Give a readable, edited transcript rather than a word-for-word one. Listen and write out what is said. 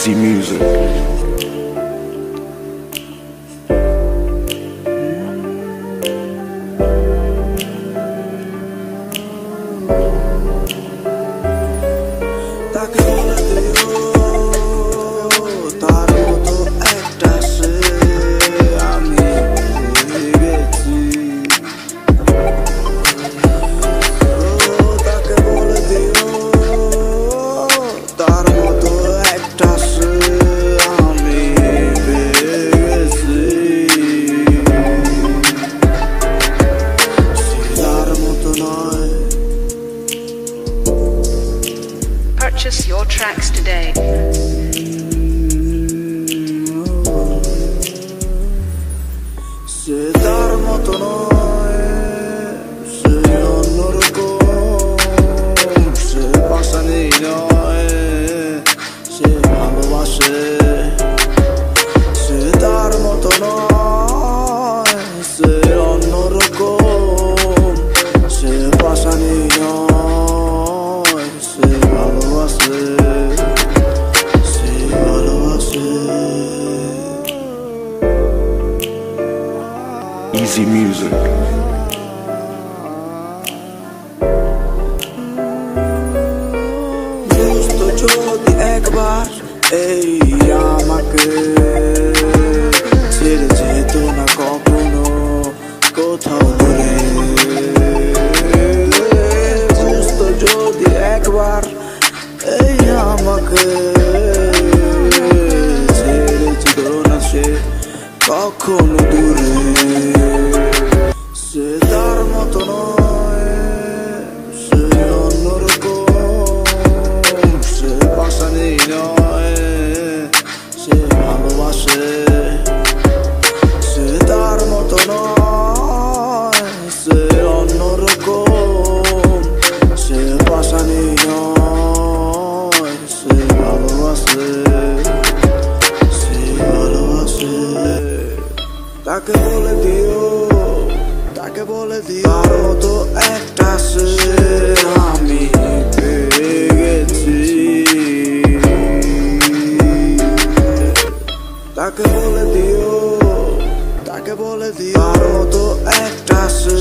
Easy music. তাকে বলে দিও তার মতো একটা সে আমি গেছি। তাকে বলে দিও তার মতো একটা সে আমি গেছি। তার মতো নয়। Purchase your tracks today. সে তার মতো নয়, সে অন্যরকম, সে পাশানি নয়, সে ভালোবাসে। সে তার মতো নয়, সে অন্যরকম, সে পাশানি নয়, সে ভালোবাসে, সে ভালোবাসে। Easy music. বুঝতো যদি একবার এই আমাকে ছেড়ে যেত না কখনো কোথাও দূরে। বুঝতো যদি একবার এই আমাকে ছেড়ে যেত না সে কখনো দূরে। সে তার মতো নয়, সে অন্যরকম, সে পাশানি নয়, সে ভালোবাসে। সে তার মতো নয়, সে অন্যরকম, সে পাশানি নয়, সে ভালোবাসে, সে ভালোবাসে। তাকে বলে দিও, তাকে বলে দিও তার মতো একটা সে আমি পেয়ে গেছি। তাকে বলে দিও, তাকে বলে দিও তার মতো একটা সে